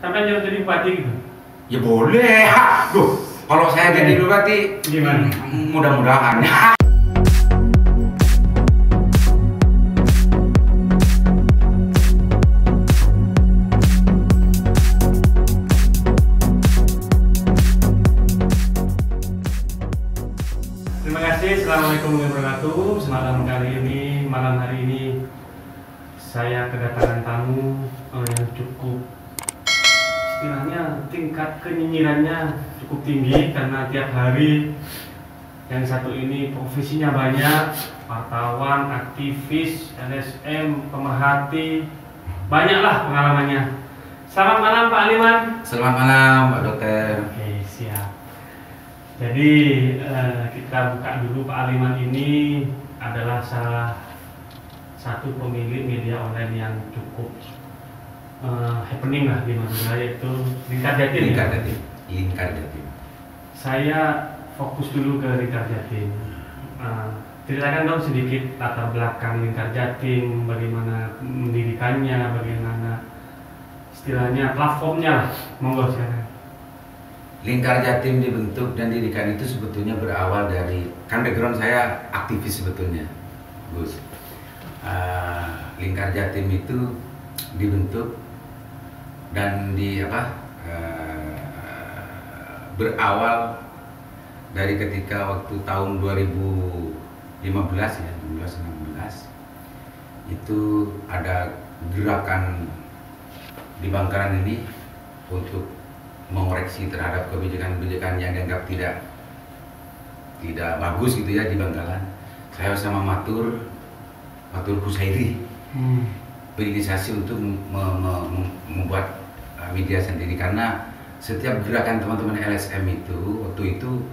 Sampai jadi bupati gitu? Ya boleh. Duh, kalau saya jadi bupati Gimana? Mudah-mudahan. Terima kasih. Assalamualaikum warahmatullahi wabarakatuh. Malam hari ini saya kedatangan tamu yang cukup, istilahnya tingkat kenyinyirannya cukup tinggi karena tiap hari yang satu ini profesinya banyak, wartawan, aktivis, LSM, pemerhati, banyaklah pengalamannya. Selamat malam Pak Aliman. Selamat malam Pak Dokter. Oke, siap. Jadi kita buka dulu, Pak Aliman ini adalah salah satu pemilik media online yang cukup happening lah di Madura, yaitu Lingkar Jatim. Lingkar Jatim. Saya fokus dulu ke Lingkar Jatim. Ceritakan dong sedikit latar belakang Lingkar Jatim, bagaimana mendirikannya, bagaimana istilahnya platformnya lah. Monggo silakan. Lingkar Jatim dibentuk dan didirikan itu sebetulnya berawal dari, kan background saya aktivis sebetulnya, Gus. Lingkar Jatim itu dibentuk dan berawal dari ketika waktu tahun 2015 ya, 2016 itu ada gerakan di Bangkalan ini untuk mengoreksi terhadap kebijakan-kebijakan yang dianggap tidak bagus gitu ya di Bangkalan. Saya bersama Matur Husairi berinisiasi untuk membuat media sendiri, karena setiap gerakan teman-teman LSM itu waktu itu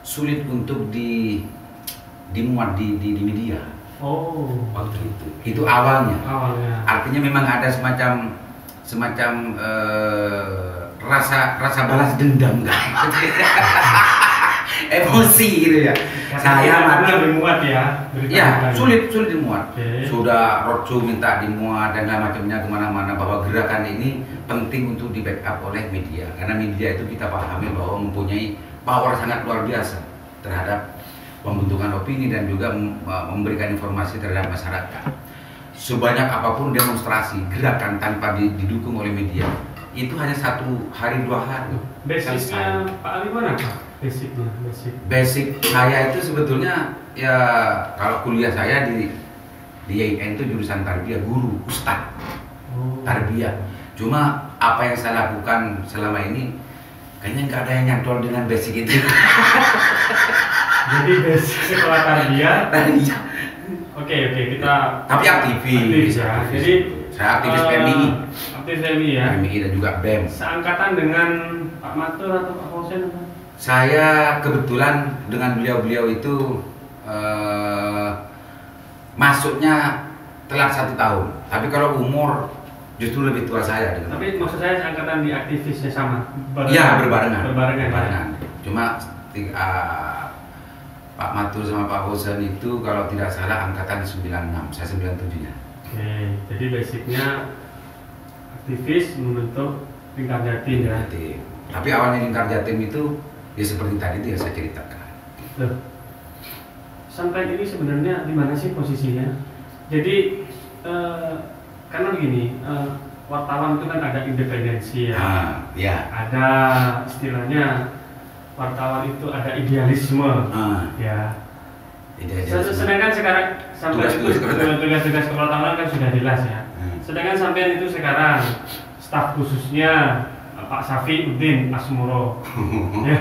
sulit untuk dimuat di media. Oh, waktu itu awalnya. Artinya memang ada semacam rasa balas dendam kan. Emosi gitu ya. Saya mati dimuat ya. Ya, sulit dimuat. Okay. Sudah roadshow minta dimuat dan lain macamnya kemana-mana, bahwa gerakan ini penting untuk di backup oleh media, karena media itu kita pahami bahwa mempunyai power sangat luar biasa terhadap pembentukan opini dan juga memberikan informasi terhadap masyarakat. Sebanyak apapun demonstrasi, gerakan tanpa didukung oleh media, itu hanya 1 hari 2 hari. Basicnya Pak Aliman apa? Basic saya itu sebetulnya ya, kalau kuliah saya di IAIN itu jurusan tarbiyah, guru, ustadz tarbiyah. Cuma apa yang saya lakukan selama ini kayaknya nggak ada yang nyantol dengan basic itu. Jadi basic sekolah tarbiyah. Oke, kita. Tapi aktivis ya. Aktivis. Jadi saya aktivis PMI. Aktivis PMI ya. PMI dan juga BEM. Seangkatan dengan Pak Matur atau Pak Hosen apa? Saya kebetulan dengan beliau itu masuknya telat 1 tahun. Tapi kalau umur justru lebih tua saya. Tapi maksud saya seangkatan di aktivisnya sama? Iya, berbarengan. Ya? Cuma Pak Matur sama Pak Hosen itu kalau tidak salah angkatan 96, saya 97-nya. Oke, jadi basicnya aktivis membentuk Lingkar Jatim ya. Tapi awalnya Lingkar Jatim itu ya seperti tadi itu yang saya ceritakan. Loh, sampai ini sebenarnya di mana sih posisinya? Jadi karena begini, wartawan itu kan ada independensi ya. Ya. Ada istilahnya wartawan itu ada idealisme. Ya. Sedangkan sekarang sampai tugas-tugas kepala kan sudah jelas ya. Sedangkan sampai itu sekarang staf khususnya Pak Safiuddin Asmoro. Ya.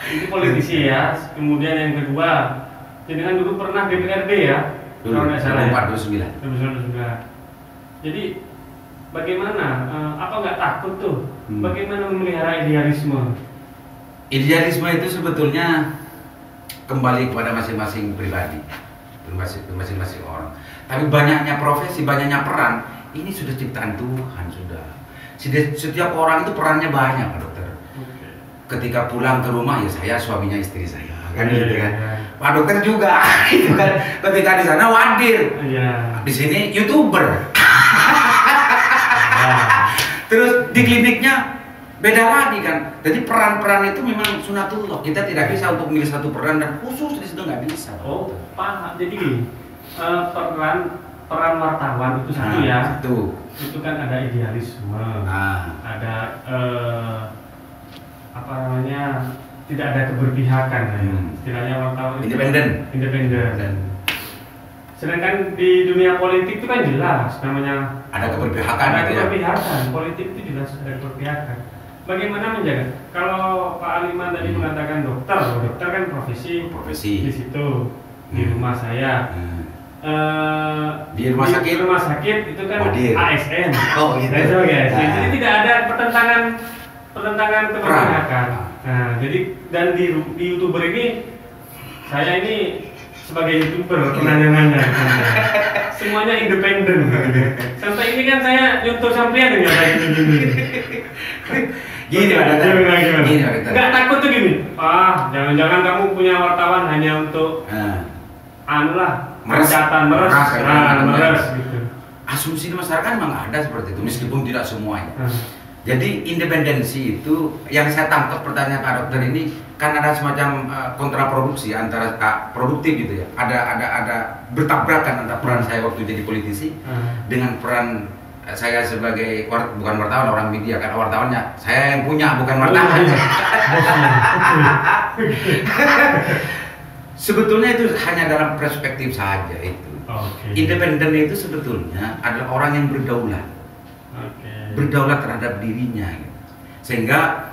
Itu politisi ya. Kemudian yang kedua, dengan dulu pernah DPRD ya. Kalau nggak salah. 2009. Jadi bagaimana? Apa nggak takut tuh? Bagaimana memelihara idealisme? Idealisme itu sebetulnya kembali kepada masing-masing pribadi, masing-masing orang. Tapi banyaknya profesi, banyaknya peran, ini sudah ciptaan Tuhan sudah. Setiap orang itu perannya banyak, Pak Dokter. Ketika pulang ke rumah ya saya suaminya istri saya, kan gitu kan. Pak Dokter juga, itu kan. Ketika di sana wadir, di sini YouTuber. Terus di kliniknya beda lagi kan. Jadi peran-peran itu memang sunatullah. Kita tidak bisa untuk memilih satu peran dan khusus di situ nggak bisa. Oh, paham. Jadi gini, peran wartawan itu satu ya. Satu. Itu kan ada idealisme, ada apa namanya, tidak ada keberpihakan ya. Istilahnya wartawan independen. Sedangkan di dunia politik itu kan jelas namanya ada keberpihakan. Ada keberpihakan. Politik itu jelas ada keberpihakan. Bagaimana menjaga? Kalau Pak Aliman tadi mengatakan dokter kan profesi di situ di rumah saya. Di rumah sakit itu kan ASN. Oh gitu. Jadi tidak ada pertentangan keberpihakan. Nah, jadi dan di YouTuber ini saya ini sebagai YouTuber nanya-nanya. Semuanya independen. Sampai ini kan saya nyontoh sampean dengan kayak gini. Gini, Nggak takut tuh gini. Jangan-jangan kamu punya wartawan hanya untuk meres gitu. Asumsi di masyarakat memang ada seperti itu, meskipun tidak semuanya. Jadi independensi itu yang saya tangkap pertanyaan Pak Dokter ini kan ada semacam kontraproduksi antara produktif gitu ya. Ada bertabrakan antara peran saya waktu jadi politisi dengan peran saya sebagai bukan wartawan, orang media. Karena wartawannya saya yang punya, bukan wartawan. Sebetulnya itu hanya dalam perspektif saja itu. Independen itu sebetulnya adalah orang yang berdaulat. Berdaulat terhadap dirinya gitu. Sehingga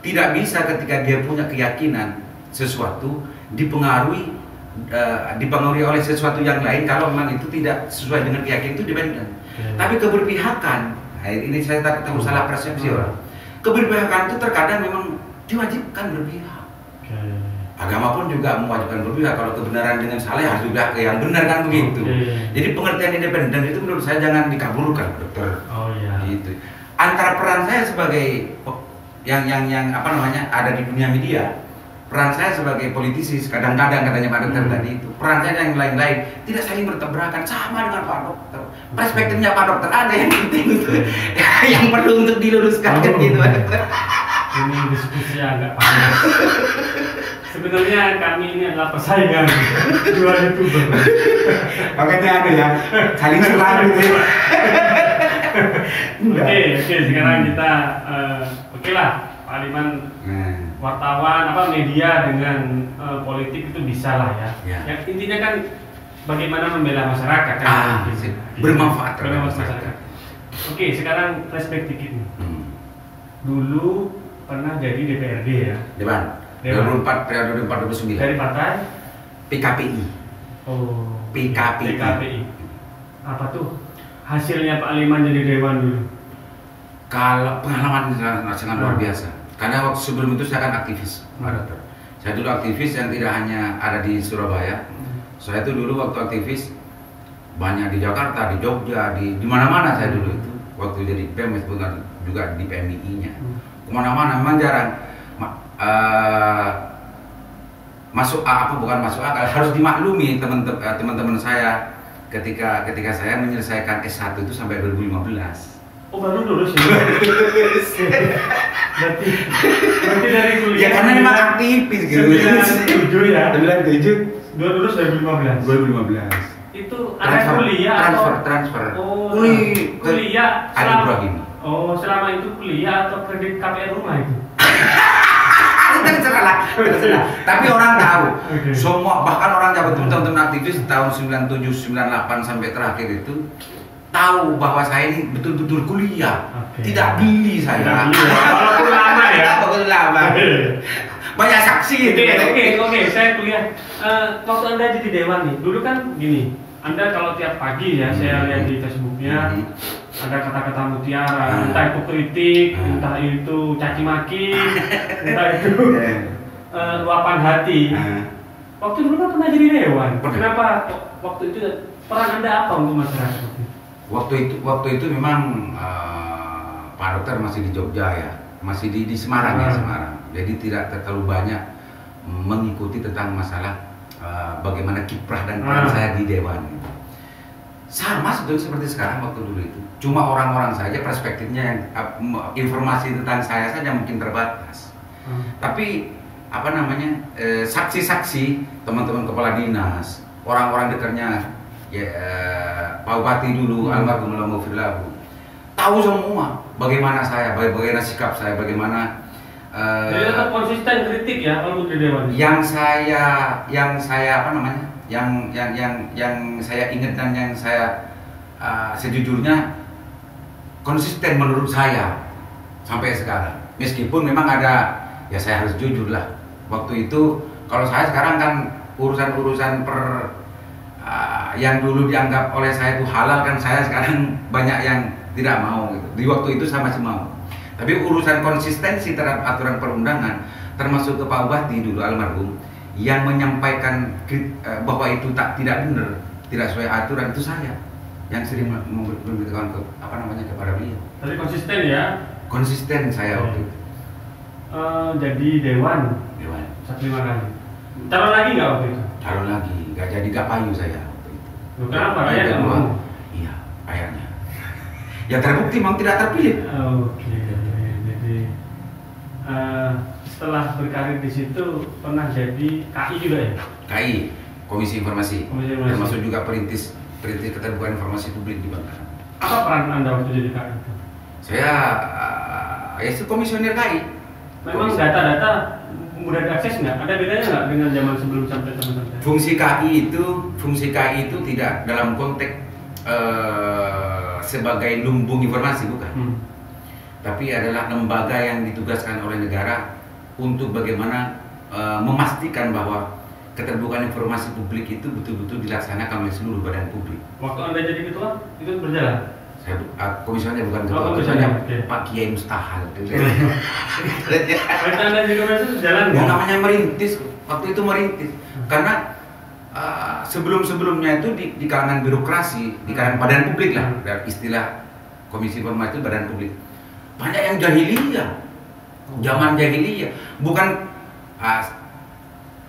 tidak bisa ketika dia punya keyakinan sesuatu dipengaruhi oleh sesuatu yang lain kalau memang itu tidak sesuai dengan keyakinan itu dependen. Tapi keberpihakan, ini saya takut salah persepsi orang. Keberpihakan itu terkadang memang diwajibkan berpihak. Agama pun juga mewajibkan berpihak. Kalau kebenaran dengan salah harus berpihak ke yang benar kan begitu. Jadi pengertian independen itu menurut saya jangan dikabulkan, Dokter. Gitu. Antara peran saya sebagai yang apa namanya ada di dunia media, peran saya sebagai politisi kadang-kadang katanya Pak Dokter tadi itu, peran saya yang lain-lain tidak saling bertabrakan sama dengan Pak Dokter. Perspektifnya Pak Dokter ada yang penting itu, yang perlu untuk diluruskan gitu. Ini diskusi agak panas. Sebenarnya kami ini adalah persaingan dua YouTuber. Makanya ada ya, saling serang gitu. Oke, sekarang kita oke lah, Pak Aliman wartawan media dengan politik itu bisa lah ya. Yang intinya kan bagaimana membela masyarakat kan. Bermanfaat terhadap masyarakat. Oke, sekarang perspektif ini. Dulu pernah jadi DPRD ya. Dewan. 2004 periode 2009. Dari partai PKPI. PKPI. Apa tuh hasilnya Pak Aliman jadi dewan dulu? Kalau pengalaman sangat luar biasa. Karena waktu sebelum itu saya kan aktivis, Pak Dokter. Saya dulu aktivis yang tidak hanya ada di Surabaya. Saya itu dulu waktu aktivis banyak di Jakarta, di Jogja, di mana-mana saya dulu itu. Waktu jadi PM juga di PMI-nya. Kemana-mana memang jarang. Bukan masuk akal, harus dimaklumi teman-teman saya ketika saya menyelesaikan S1 itu sampai 2015. Oh, baru lulus ya? berarti dari kuliah ya karena memang aktivis gitu. 97 ya? 97 lulus 2015. Itu ada kuliah transfer. Kuliah selama itu kuliah atau kredit KPR rumah itu? Terserah. Tapi orang tahu. Semua bahkan orang Jawa teman-teman aktivis tahun 97, 98 sampai terakhir itu tahu bahwa saya ini betul-betul kuliah. Tidak beli saya. Walaupun lama ya. Walaupun lama. Banyak saksi. Oke, saya kuliah. Waktu Anda jadi dewan nih, dulu kan gini. Anda kalau tiap pagi ya, saya lihat di Facebooknya ada kata-kata mutiara, entah itu kritik, entah itu caci maki, entah itu luapan hati. Waktu dulu kan pernah jadi dewan. Kenapa waktu itu peran Anda apa untuk masyarakat? Waktu itu memang Pak Dokter masih di Jogja ya, masih di Semarang ya Semarang. Jadi tidak terlalu banyak mengikuti tentang masalah bagaimana kiprah dan peran saya di dewan. sama sebetulnya seperti sekarang waktu dulu itu. Cuma orang-orang saja perspektifnya yang informasi tentang saya saja mungkin terbatas. Tapi apa namanya saksi-saksi, teman-teman kepala dinas, orang-orang dekatnya ya, Pak Bupati dulu almarhum Lahu, tahu semua bagaimana saya, bagaimana sikap saya, bagaimana jadi tetap konsisten kritik ya kalau di Dewan. Yang saya apa namanya? Yang saya ingat dan yang saya sejujurnya konsisten menurut saya sampai sekarang. Meskipun memang ada, ya saya harus jujur lah. Waktu itu kalau saya sekarang kan urusan-urusan yang dulu dianggap oleh saya itu halal kan saya sekarang banyak yang tidak mau gitu. Di waktu itu saya masih mau. Tapi urusan konsistensi terhadap aturan perundangan termasuk ke Pak Bupati dulu almarhum yang menyampaikan bahwa itu tidak benar, tidak sesuai aturan itu saya yang sering memberitahukan kepada beliau. Tapi konsisten ya? Konsisten saya waktu itu. Jadi Dewan. Satu 5 kali. Calon lagi nggak waktu itu? Calon lagi, nggak jadi gak payu saya waktu itu. Kenapa? Rakyat nggak mau? Iya, kayaknya. Ya terbukti memang tidak terpilih. Oke. Jadi setelah berkarir di situ pernah jadi KI juga ya? KI, Komisi Informasi. Termasuk juga perintis keterbukaan informasi publik di Bangka. Apa peran Anda waktu jadi KI itu? Saya komisioner KI. Memang data-data mudah diakses nggak? Ada bedanya nggak dengan zaman sebelum sampai teman-teman? Fungsi KI itu tidak dalam konteks sebagai lumbung informasi, bukan. Tapi adalah lembaga yang ditugaskan oleh negara untuk bagaimana memastikan bahwa keterbukaan informasi publik itu betul-betul dilaksanakan oleh seluruh badan publik. Waktu Anda jadi ketua, itu berjalan? Saya komisioner bukan ketua, komisioner Pak Kiai Mustahal. Waktu Anda jadi komisioner jalan nggak? Namanya merintis, waktu itu merintis. Karena sebelum-sebelumnya itu di kalangan birokrasi, di kalangan badan publik lah, istilah Komisi Informasi itu badan publik. Banyak yang jahiliyah, zaman jahiliyah, bukan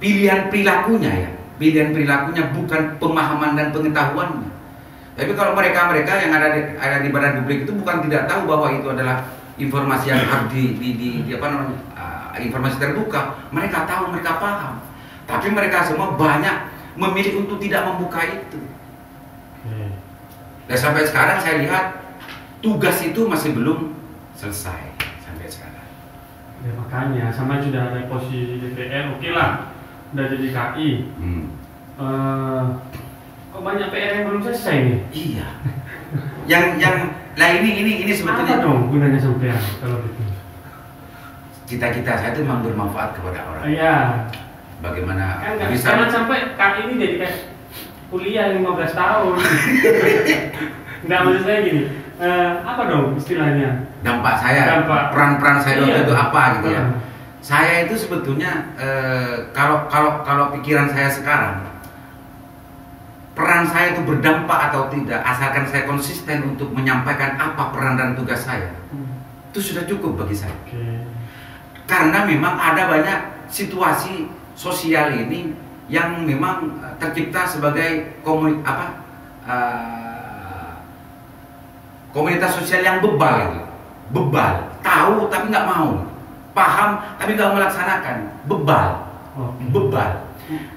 pilihan perilakunya bukan pemahaman dan pengetahuannya. Tapi kalau mereka yang ada di badan publik itu bukan tidak tahu bahwa itu adalah informasi yang harus informasi terbuka. Mereka tahu, mereka paham. Tapi mereka semua banyak memilih untuk tidak membuka itu. Dan sampai sekarang saya lihat tugas itu masih belum selesai sampai sekarang. Ya makanya sama sudah ada posisi DPR, oke lah, udah jadi KI. Kok banyak PR yang belum selesai nih? Iya. Ini sebetulnya apa dong gunanya sampai kalau gitu? Cita-cita saya itu memang bermanfaat kepada orang. Iya. Bagaimana kan jangan sampai KI ini jadi kayak kuliah 15 tahun. Enggak, maksud saya gini. Apa dong istilahnya? Dampak saya, peran-peran saya waktu itu apa gitu ya? Saya itu sebetulnya kalau pikiran saya sekarang, peran saya itu berdampak atau tidak, asalkan saya konsisten untuk menyampaikan apa peran dan tugas saya, itu sudah cukup bagi saya. Karena memang ada banyak situasi sosial ini yang memang tercipta sebagai komunitas sosial yang bebal, tahu tapi nggak mau, paham tapi nggak melaksanakan, bebal.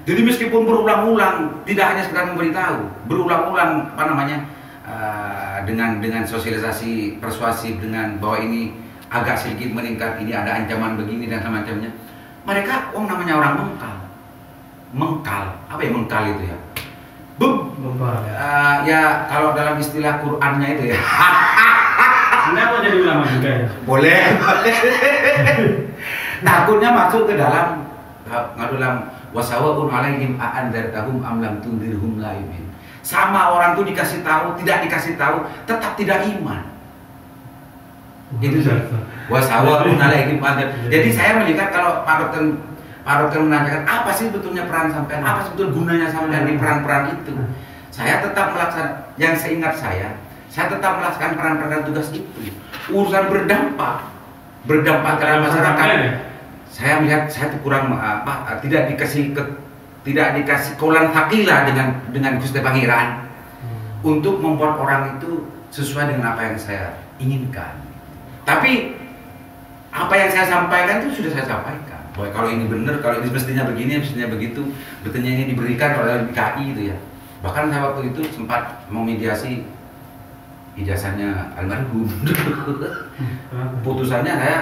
Jadi meskipun berulang-ulang, tidak hanya sekedar memberitahu, berulang-ulang dengan sosialisasi persuasif, dengan bahwa ini agak sedikit meningkat, ini ada ancaman begini dan semacamnya. Mereka, namanya orang mengkal, apa ya mengkal itu ya? Ya kalau dalam istilah Qur'annya itu ya. Anda mau jadi ulama juga ya? Boleh. Takutnya masuk ke dalam wasawaun alaihim a'andartahum am lam tundirhum la yu'min. Sama orang tuh dikasih tahu, tidak dikasih tahu, tetap tidak iman. Itu wasawaun alaihim Jadi saya melihat kalau Pak Dokter menanyakan apa sih betulnya peran sampean, apa sebetulnya gunanya sampean di peran-peran itu, saya tetap melaksanakan, yang seingat saya tetap melaksanakan peran-peran tugas itu. Urusan berdampak terhadap masyarakat, saya melihat saya itu kurang tidak dikasih kaulan hakilah dengan Gusti Pangeran. untuk membuat orang itu sesuai dengan apa yang saya inginkan. Tapi apa yang saya sampaikan itu sudah saya sampaikan. Bahwa kalau ini benar, kalau ini mestinya begini, mestinya begitu, betulnya ini diberikan oleh KI itu ya. Bahkan saya waktu itu sempat memediasi ijazahnya almarhum. Putusannya saya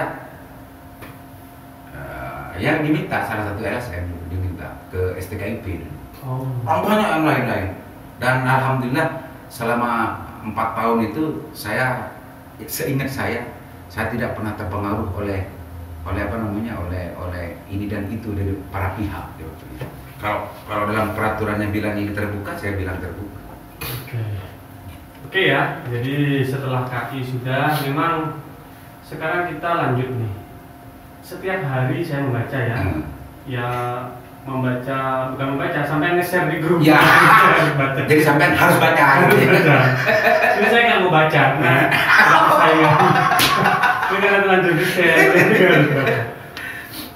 yang diminta salah satu LSM diminta ke STKIP. Banyak yang lain-lain. Dan alhamdulillah selama 4 tahun itu saya seingat saya tidak pernah terpengaruh oleh apa namanya oleh ini dan itu dari para pihak gitu. Kalau dalam peraturannya bilang ini terbuka, saya bilang terbuka. Oke ya, jadi setelah KI sudah, memang sekarang kita lanjut nih. Setiap hari saya membaca ya, ya bukan membaca, sampai nge-share di grup. Ya, jadi sampai harus baca. Ini saya nggak mau baca, nah saya ini lanjut di-share.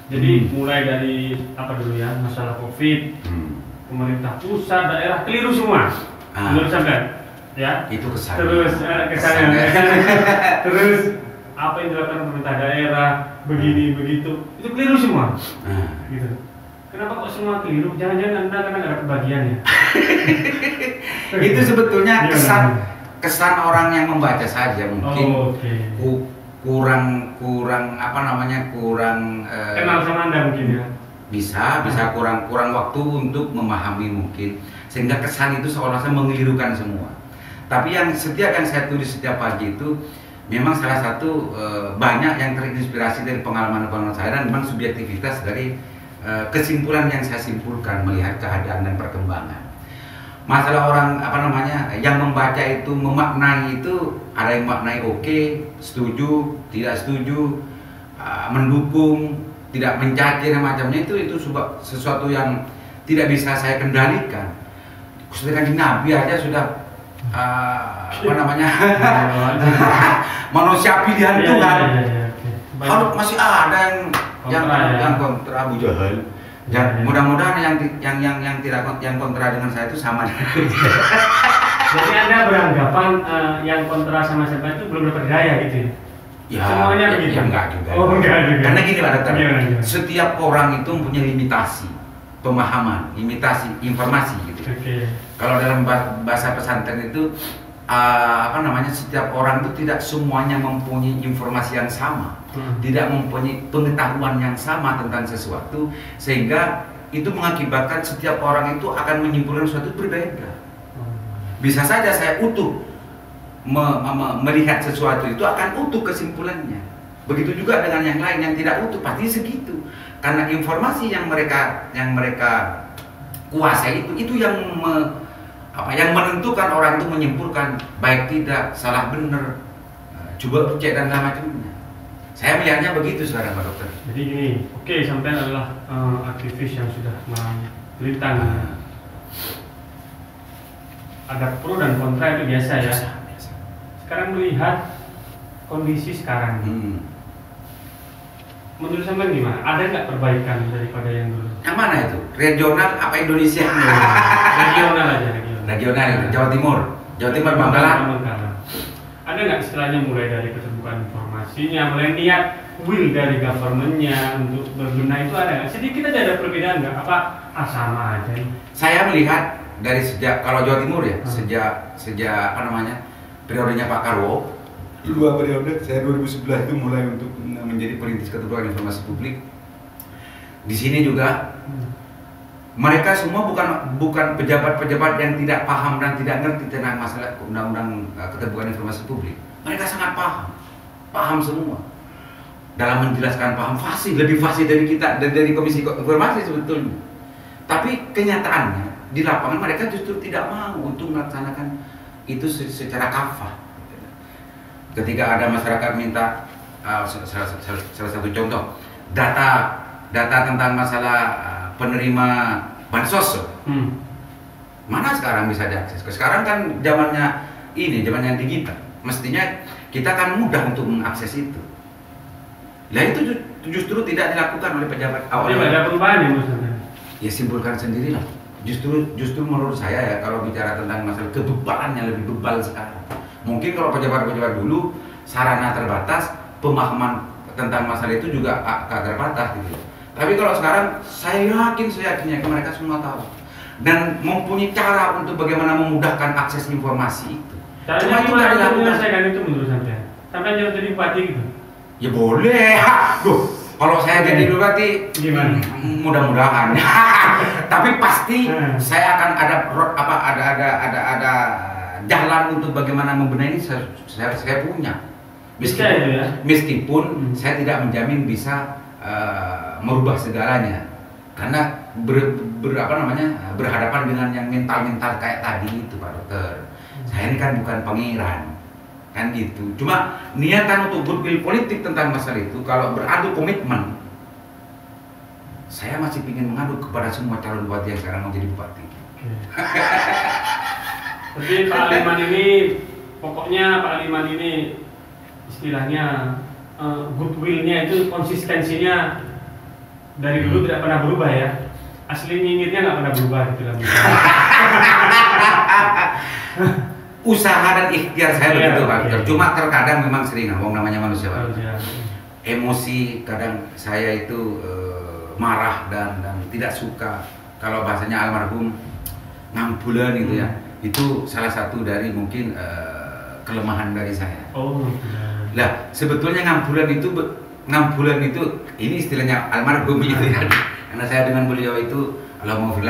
Jadi mulai dari apa dulu ya, masalah COVID, pemerintah pusat, daerah keliru semua, menurut sampean, ya. Itu kesan. Terus kesannya, terus apa yang dilakukan pemerintah daerah, begini begitu, itu keliru semua, gitu. Kenapa kok semua keliru? Jangan-jangan Anda karena nggak ada kebagiannya. Itu sebetulnya kesan orang yang membaca saja mungkin. kurang apa namanya kurang kenal sama Anda mungkin ya. Bisa kurang waktu untuk memahami mungkin, sehingga kesan itu seolah-olah mengelirukan semua. Tapi yang setiap yang saya tulis setiap pagi itu memang salah satu banyak yang terinspirasi dari pengalaman saya dan memang subjektivitas dari kesimpulan yang saya simpulkan melihat keadaan dan perkembangan. Masalah orang apa namanya yang membaca itu memaknai itu, ada yang maknai oke, setuju, tidak setuju, mendukung, tidak mencaci dan macamnya, itu sesuatu yang tidak bisa saya kendalikan. Sedangkan di Nabi aja sudah apa namanya manusia pilihan Tuhan. Kalau masih ada yang kontra Abu Jahal. Dan mudah-mudahan yang kontra dengan saya itu sama. Jadi Anda beranggapan yang kontra sama saya itu belum dapat daya gitu ya? Semuanya begitu? Ya enggak juga. Enggak juga. Karena gini Pak Dokter, setiap orang itu mempunyai limitasi pemahaman, limitasi informasi gitu. Kalau dalam bahasa pesantren itu apa namanya, setiap orang itu tidak semuanya mempunyai informasi yang sama, tidak mempunyai pengetahuan yang sama tentang sesuatu, sehingga itu mengakibatkan setiap orang itu akan menyimpulkan sesuatu berbeda. Bisa saja saya utuh melihat sesuatu itu akan utuh kesimpulannya. Begitu juga dengan yang lain yang tidak utuh, pasti segitu. Karena informasi yang mereka kuasai itu yang menentukan orang itu menyimpulkan baik tidak, salah benar, coba cek dan macamnya. Saya melihatnya begitu sekarang Pak Dokter. Jadi gini, oke, sampai adalah aktivis yang sudah melintang. Ada pro dan kontra itu biasa ya. Sekarang melihat kondisi sekarang, menurut sampean gimana? Ada nggak perbaikan daripada yang dulu? Yang mana itu? Regional apa Indonesia? Regional aja. Regional itu Jawa Timur Bangkalan. Ada nggak istilahnya mulai dari keterbukaan informasinya, mulai niat will dari governmentnya untuk berbenah, itu ada nggak? Sedikit aja ada perbedaan nggak? Apa sama aja? Saya melihat dari sejak, kalau Jawa Timur ya, sejak apa namanya, periodenya Pak Karwo, 2 periode, saya 2011 itu mulai untuk menjadi perintis keterbukaan informasi publik. Di sini juga mereka semua bukan pejabat-pejabat yang tidak paham dan tidak ngerti tentang masalah undang-undang keterbukaan informasi publik. Mereka sangat paham semua. Dalam menjelaskan paham lebih fasih dari kita dan dari Komisi Informasi sebetulnya. Tapi kenyataannya di lapangan mereka justru tidak mau untuk melaksanakan itu secara kafah. Ketika ada masyarakat minta salah satu contoh data tentang masalah penerima bansos, mana sekarang bisa diakses? Sekarang kan zamannya digital, mestinya kita kan mudah untuk mengakses itu. Nah itu justru tidak dilakukan oleh pejabat awal. Tapi ada perubahan ya maksudnya? Ya simpulkan sendirilah. Justru menurut saya ya, kalau bicara tentang masalah kebebalan yang lebih bebal sekarang. Mungkin kalau pejabat-pejabat dulu sarana terbatas, pemahaman tentang masalah itu juga agak terbatas gitu. Tapi kalau sekarang saya yakin mereka semua tahu dan mempunyai cara untuk bagaimana memudahkan akses informasi itu. Cuma itu nggak dilakukan. Saya itu menurut sampai jadi bupati gitu. Ya boleh. Kalau saya jadi bupati, gimana? Mudah-mudahan. Tapi pasti saya akan ada jalan untuk bagaimana membenahi. Saya punya. Meskipun saya tidak menjamin bisa merubah segalanya, karena berhadapan dengan yang mental kayak tadi itu, Pak Dokter. Saya ini kan bukan pangeran. Kan gitu. Cuma niatan untuk goodwill politik tentang masalah itu, kalau beradu komitmen, saya masih ingin mengadu kepada semua calon bupati yang sekarang mau jadi bupati. Jadi Pak Aliman ini, pokoknya Pak Aliman ini istilahnya goodwillnya itu konsistensinya dari dulu tidak pernah berubah ya. Asli nyinyirnya nggak pernah berubah gitu lah. Usaha dan ikhtiar saya begitu, Pak Dokter. Cuma terkadang memang sering ngomong, namanya manusia, Pak. Emosi kadang saya itu marah dan tidak suka. Kalau bahasanya almarhum ngambulan itu ya, itu salah satu dari mungkin kelemahan dari saya. Lah sebetulnya ngambulan itu ini istilahnya almarhum gitu ya. Karena saya dengan beliau itu Allahumma 10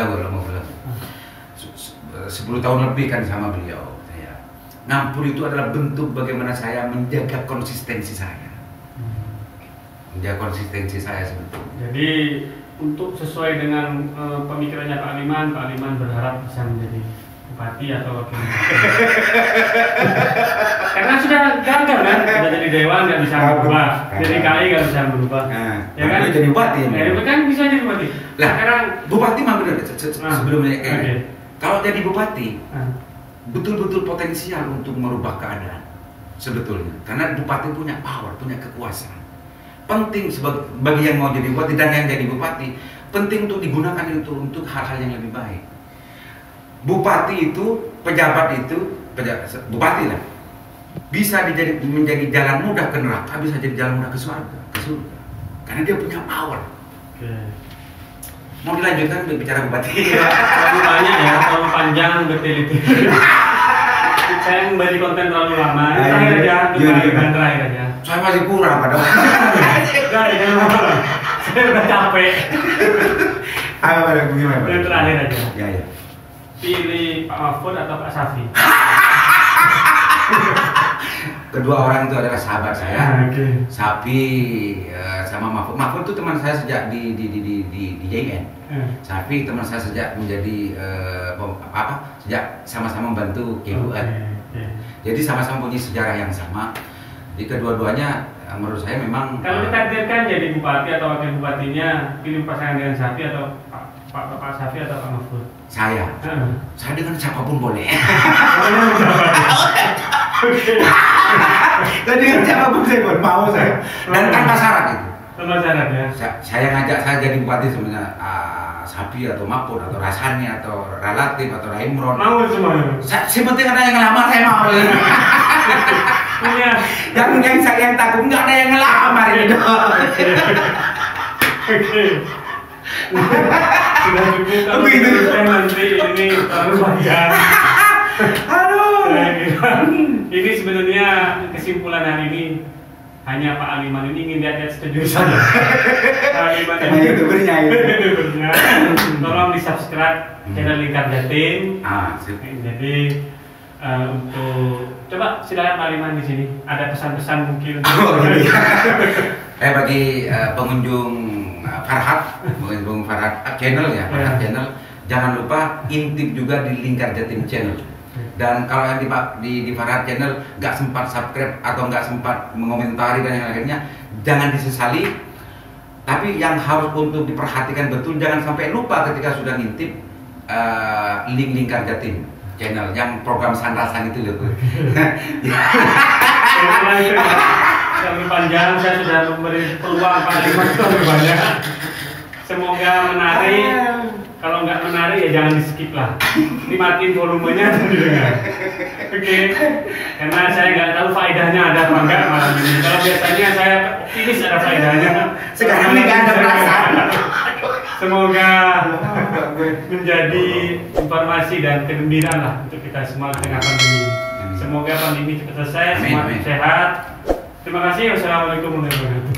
tahun lebih kan sama beliau. Ngampur itu adalah bentuk bagaimana saya menjaga konsistensi saya. Menjaga konsistensi saya sebetulnya. Jadi untuk sesuai dengan pemikirannya Pak Aliman berharap bisa menjadi bupati atau wakil bupati. Karena sudah gagal kan, sudah jadi dewan nggak bisa berubah, jadi KI nggak bisa berubah. Ya kan? Jadi bupati ya. Kan bisa jadi bupati. Lah sekarang bupati mah benar sebelumnya kalau jadi bupati betul-betul potensial untuk merubah keadaan sebetulnya, karena bupati punya power, punya kekuasaan. Penting bagi yang mau jadi bupati dan yang jadi bupati, penting untuk digunakan itu untuk hal-hal yang lebih baik. Bupati itu, bupati lah, bisa menjadi jalan mudah ke neraka, bisa jadi jalan mudah ke surga, karena dia punya power. Mau dilanjutkan bicara bupati? Terlalu banyak ya, terlalu panjang, bertele-tele. Saya memberi konten terlalu lama. Terakhir aja. Saya masih kurang, Pak Dokter. Saya udah capek. Ayo, gimana, Pak? Yang terakhir aja. Ya. Pilih Pak Mahfud atau Pak Safi? Kedua orang itu adalah sahabat saya. Safi sama Mahfud. Mahfud itu teman saya sejak di JN. Safi teman saya sejak menjadi sejak sama-sama membantu KUN. Jadi sama-sama punya sejarah yang sama. Di kedua-duanya menurut saya memang. Kalau ditakdirkan jadi bupati atau wakil bupatinya, pilih pasangan dengan Safi atau Pak Safi atau Pak Mahfud? Saya dengan siapapun boleh. Jadi dengan siapapun saya mau saya. Dan tanpa syarat itu. Tanpa syarat ya. Saya ngajak saya jadi bupati sebenarnya Safi atau Mahfud atau Rasani atau Relatif atau Raimron. Mau semuanya. Seperti ada yang ngelamar saya mau. Yang saya takut nggak ada yang ngelamar itu. Sudah cukup kalau saya nanti ini terlalu panjang. Aduh. Ini sebenarnya kesimpulan hari ini hanya Pak Aliman ini ingin lihat studio saja. Pak Aliman ini youtubernya. Tolong di subscribe channel Lingkar Jatim. Jadi untuk coba silakan Pak Aliman di sini ada pesan-pesan mungkin. Bagi pengunjung Farhat channel ya, Farhat channel, jangan lupa intip juga di Lingkar Jatim channel. Dan kalau yang di Farhat channel nggak sempat subscribe atau nggak sempat mengomentari dan yang lainnya, jangan disesali. Tapi yang harus untuk diperhatikan betul, jangan sampai lupa ketika sudah ngintip link Lingkar Jatim channel yang program sandasan itu loh. Terlalu panjang, saya sudah memberi peluang Pak Aliman terlalu banyak. Semoga menarik. kalau nggak menarik ya jangan di skip lah, nikmatin volumenya dan didengar. Oke, karena saya nggak tahu faedahnya ada apa enggak malam ini. Kalau biasanya saya optimis ada faedahnya, sekarang ini nggak ada perasaan. Semoga menjadi informasi dan kegembiraan lah untuk kita semua di tengah pandemi. Semoga pandemi cepat selesai, semua sehat. Terima kasih. Wassalamualaikum warahmatullahi wabarakatuh.